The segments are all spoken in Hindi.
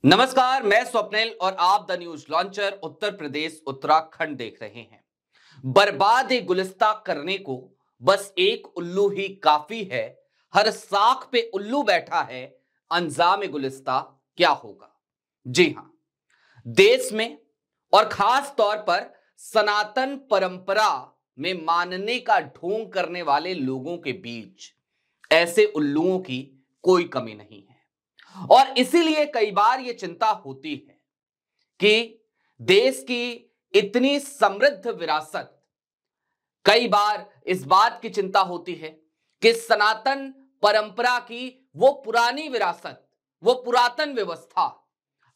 नमस्कार, मैं स्वप्निल और आप the news launcher Uttar Pradesh Uttarakhand देख रहे हैं। बर्बाद ए गुलिस्ता करने को बस एक उल्लू ही काफी है। हर साख पे उल्लू बैठा है, अंजाम ए गुलिस्ता क्या होगा। जी हां, देश में और खास तौर पर सनातन परंपरा में मानने का ढोंग करने वाले लोगों के बीच ऐसे उल्लुओं की कोई कमी नहीं है। और इसीलिए कई बार यह चिंता होती है कि देश की इतनी समृद्ध विरासत, कई बार इस बात की चिंता होती है कि सनातन परंपरा की वो पुरानी विरासत, वो पुरातन व्यवस्था,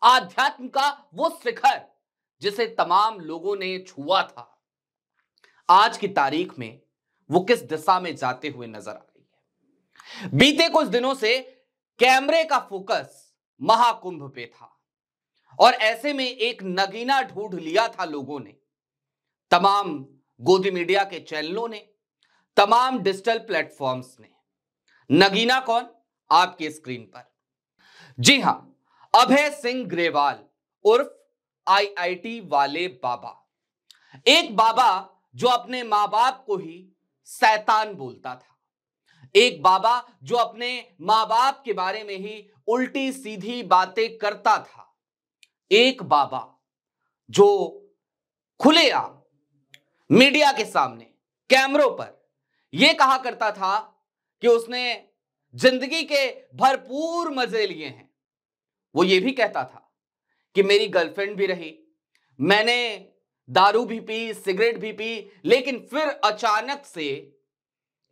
आध्यात्म का वो शिखर जिसे तमाम लोगों ने छुआ था, आज की तारीख में वो किस दिशा में जाते हुए नजर आ रही है। बीते कुछ दिनों से कैमरे का फोकस महाकुंभ पे था और ऐसे में एक नगीना ढूंढ लिया था लोगों ने, तमाम गोदी मीडिया के चैनलों ने, तमाम डिजिटल प्लेटफॉर्म्स ने। नगीना कौन? आपके स्क्रीन पर। जी हां, अभय सिंह ग्रेवाल उर्फ आईआईटी वाले बाबा। एक बाबा जो अपने मां बाप को ही शैतान बोलता था, एक बाबा जो अपने मां बाप के बारे में ही उल्टी सीधी बातें करता था, एक बाबा जो खुलेआम मीडिया के सामने कैमरों पर यह कहा करता था कि उसने जिंदगी के भरपूर मजे लिए हैं। वो ये भी कहता था कि मेरी गर्लफ्रेंड भी रही, मैंने दारू भी पी, सिगरेट भी पी, लेकिन फिर अचानक से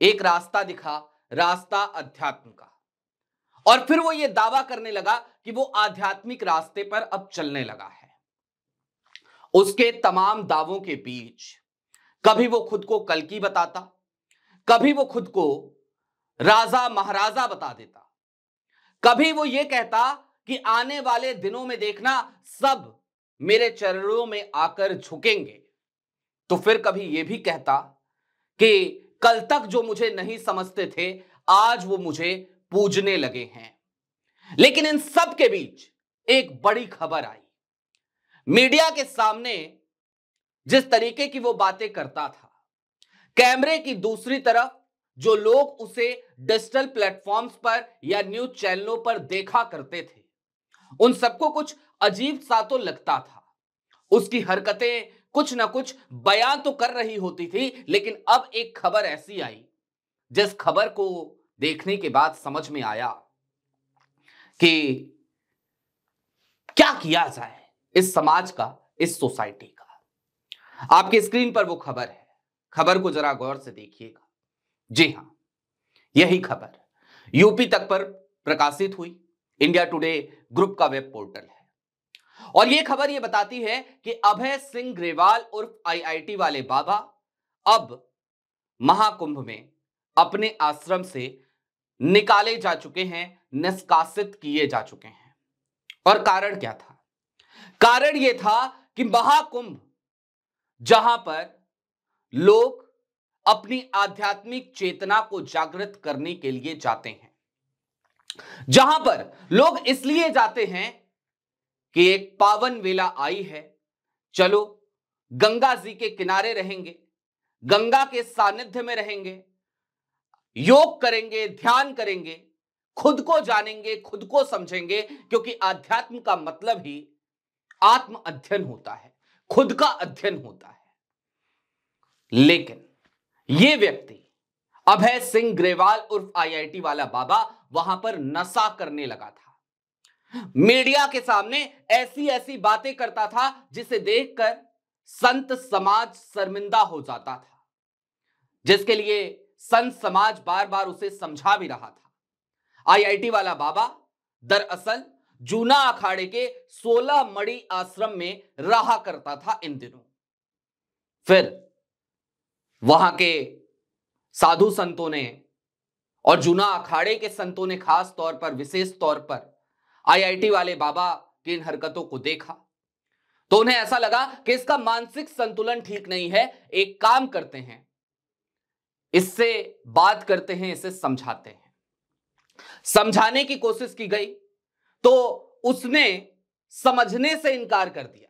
एक रास्ता दिखा, रास्ता अध्यात्म का। और फिर वो ये दावा करने लगा कि वो आध्यात्मिक रास्ते पर अब चलने लगा है। उसके तमाम दावों के बीच कभी वो खुद को कल्कि बताता, कभी वो खुद को राजा महाराजा बता देता, कभी वो ये कहता कि आने वाले दिनों में देखना सब मेरे चरणों में आकर झुकेंगे, तो फिर कभी ये भी कहता कि कल तक जो मुझे नहीं समझते थे आज वो मुझे पूजने लगे हैं। लेकिन इन सब के बीच एक बड़ी खबर आई। मीडिया के सामने जिस तरीके की वो बातें करता था, कैमरे की दूसरी तरफ जो लोग उसे डिजिटल प्लेटफॉर्म्स पर या न्यूज चैनलों पर देखा करते थे, उन सबको कुछ अजीब सा तो लगता था। उसकी हरकतें कुछ ना कुछ बयान तो कर रही होती थी, लेकिन अब एक खबर ऐसी आई जिस खबर को देखने के बाद समझ में आया कि क्या किया जाए इस समाज का, इस सोसाइटी का। आपकी स्क्रीन पर वो खबर है, खबर को जरा गौर से देखिएगा। जी हां, यही खबर यूपी तक पर प्रकाशित हुई, इंडिया टुडे ग्रुप का वेब पोर्टल है। और यह खबर यह बताती है कि अभय सिंह ग्रेवाल उर्फ आईआईटी वाले बाबा अब महाकुंभ में अपने आश्रम से निकाले जा चुके हैं, निष्कासित किए जा चुके हैं। और कारण क्या था? कारण यह था कि महाकुंभ जहां पर लोग अपनी आध्यात्मिक चेतना को जागृत करने के लिए जाते हैं, जहां पर लोग इसलिए जाते हैं कि एक पावन वेला आई है, चलो गंगा जी के किनारे रहेंगे, गंगा के सानिध्य में रहेंगे, योग करेंगे, ध्यान करेंगे, खुद को जानेंगे, खुद को समझेंगे, क्योंकि आध्यात्म का मतलब ही आत्म अध्ययन होता है, खुद का अध्ययन होता है। लेकिन यह व्यक्ति अभय सिंह ग्रेवाल उर्फ आईआईटी वाला बाबा वहां पर नशा करने लगा था। मीडिया के सामने ऐसी ऐसी बातें करता था जिसे देखकर संत समाज शर्मिंदा हो जाता था, जिसके लिए संत समाज बार बार उसे समझा भी रहा था। आईआईटी वाला बाबा दरअसल जूना अखाड़े के 16 मणि आश्रम में रहा करता था इन दिनों। फिर वहां के साधु संतों ने और जूना अखाड़े के संतों ने खास तौर पर, विशेष तौर पर आईआईटी वाले बाबा की इन हरकतों को देखा तो उन्हें ऐसा लगा कि इसका मानसिक संतुलन ठीक नहीं है। एक काम करते हैं, इससे बात करते हैं, इसे समझाते हैं। समझाने की कोशिश की गई तो उसने समझने से इनकार कर दिया।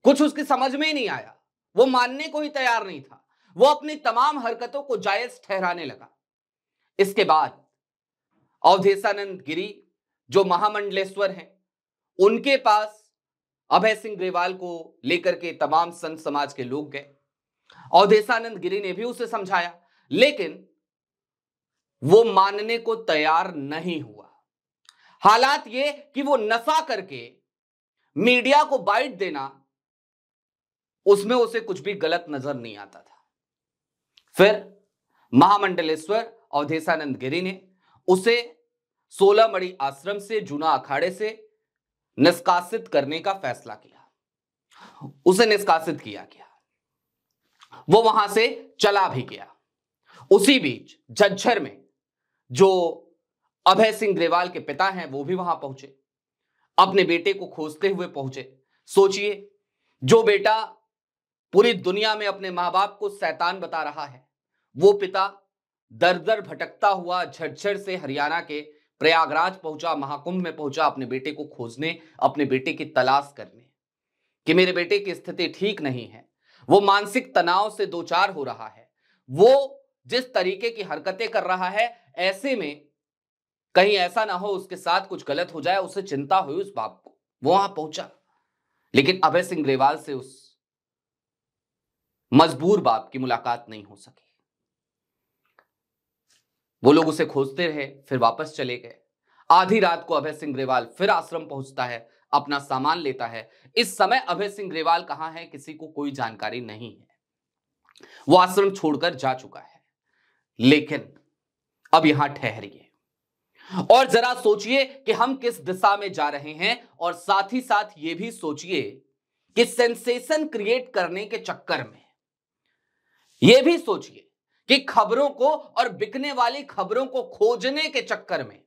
कुछ उसकी समझ में ही नहीं आया, वो मानने को ही तैयार नहीं था, वो अपनी तमाम हरकतों को जायज ठहराने लगा। इसके बाद अवधेशानंद गिरी जो महामंडलेश्वर हैं, उनके पास अभय सिंह ग्रेवाल को लेकर के तमाम संत समाज के लोग गए। अवधेशानंद गिरी ने भी उसे समझाया, लेकिन वो मानने को तैयार नहीं हुआ। हालात ये कि वो नशा करके मीडिया को बाइट देना, उसमें उसे कुछ भी गलत नजर नहीं आता था। फिर महामंडलेश्वर अवधेशानंद गिरी ने उसे 16 मणि आश्रम से, जूना अखाड़े से निष्कासित करने का फैसला किया। उसे निष्कासित किया गया, वो वहां से चला भी गया। उसी बीच झज्जर में जो अभय सिंह ग्रेवाल के पिता हैं, वो भी वहां पहुंचे, अपने बेटे को खोजते हुए पहुंचे। सोचिए, जो बेटा पूरी दुनिया में अपने मां बाप को शैतान बता रहा है, वो पिता दर दर भटकता हुआ झज्जर से हरियाणा के प्रयागराज पहुंचा, महाकुंभ में पहुंचा, अपने बेटे को खोजने, अपने बेटे की तलाश करने कि मेरे बेटे की स्थिति ठीक नहीं है, वो मानसिक तनाव से दो चार हो रहा है, वो जिस तरीके की हरकतें कर रहा है, ऐसे में कहीं ऐसा ना हो उसके साथ कुछ गलत हो जाए, उसे चिंता हुई उस बाप को। वो वहां पहुंचा, लेकिन अभय सिंह ग्रेवाल से उस मजबूर बाप की मुलाकात नहीं हो सकी। वो लोग उसे खोजते रहे, फिर वापस चले गए। आधी रात को अभय सिंह ग्रेवाल फिर आश्रम पहुंचता है, अपना सामान लेता है। इस समय अभय सिंह ग्रेवाल कहां है, किसी को कोई जानकारी नहीं है, वो आश्रम छोड़कर जा चुका है। लेकिन अब यहां ठहरिए और जरा सोचिए कि हम किस दिशा में जा रहे हैं, और साथ ही साथ यह भी सोचिए कि सेंसेशन क्रिएट करने के चक्कर में, यह भी सोचिए कि खबरों को और बिकने वाली खबरों को खोजने के चक्कर में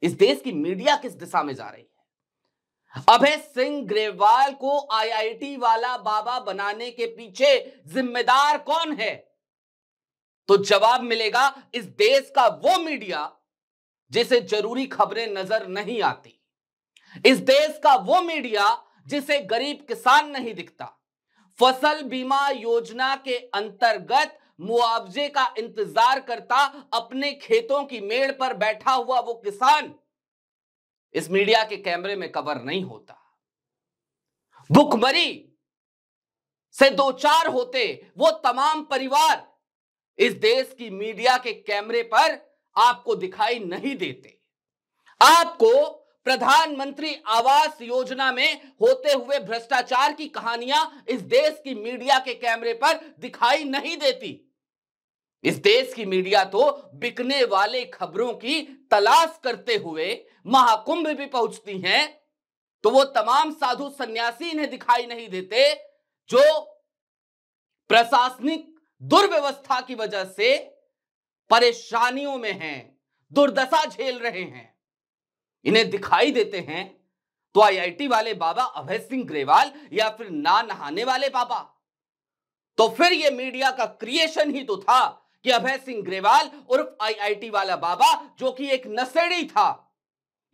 इस देश की मीडिया किस दिशा में जा रही है। अभय सिंह ग्रेवाल को आईआईटी वाला बाबा बनाने के पीछे जिम्मेदार कौन है? तो जवाब मिलेगा इस देश का वो मीडिया जिसे जरूरी खबरें नजर नहीं आती, इस देश का वो मीडिया जिसे गरीब किसान नहीं दिखता, फसल बीमा योजना के अंतर्गत मुआवजे का इंतजार करता अपने खेतों की मेड़ पर बैठा हुआ वो किसान इस मीडिया के कैमरे में कवर नहीं होता। भुखमरी से दो चार होते वो तमाम परिवार इस देश की मीडिया के कैमरे पर आपको दिखाई नहीं देते। आपको प्रधानमंत्री आवास योजना में होते हुए भ्रष्टाचार की कहानियां इस देश की मीडिया के कैमरे पर दिखाई नहीं देती। इस देश की मीडिया तो बिकने वाले खबरों की तलाश करते हुए महाकुंभ भी पहुंचती हैं, तो वो तमाम साधु सन्यासी इन्हें दिखाई नहीं देते जो प्रशासनिक दुर्व्यवस्था की वजह से परेशानियों में हैं, दुर्दशा झेल रहे हैं, इन्हें दिखाई देते हैं। तो आईआईटी वाले बाबा अभय सिंह ग्रेवाल या फिर ना नहाने वाले बाबा, तो फिर यह मीडिया का क्रिएशन ही तो था कि अभय सिंह ग्रेवाल उर्फ आईआईटी वाला बाबा, जो कि एक नशेड़ी था,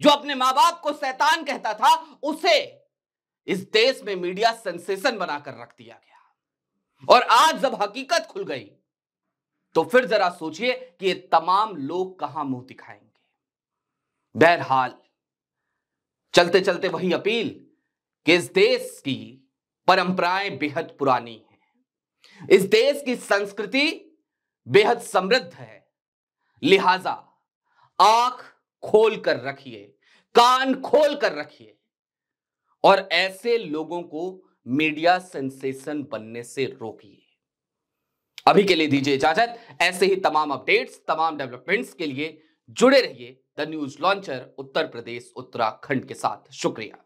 जो अपने मां बाप को शैतान कहता था, उसे इस देश में मीडिया सेंसेशन बनाकर रख दिया गया। और आज जब हकीकत खुल गई तो फिर जरा सोचिए कि ये तमाम लोग कहां मुंह दिखाएंगे। बहरहाल चलते चलते वही अपील कि इस देश की परंपराएं बेहद पुरानी हैं, इस देश की संस्कृति बेहद समृद्ध है, लिहाजा आंख खोल कर रखिए, कान खोल कर रखिए और ऐसे लोगों को मीडिया सेंसेशन बनने से रोकिए। अभी के लिए दीजिए इजाजत। ऐसे ही तमाम अपडेट्स, तमाम डेवलपमेंट्स के लिए जुड़े रहिए the news launcher Uttar Pradesh Uttarakhand के साथ। शुक्रिया।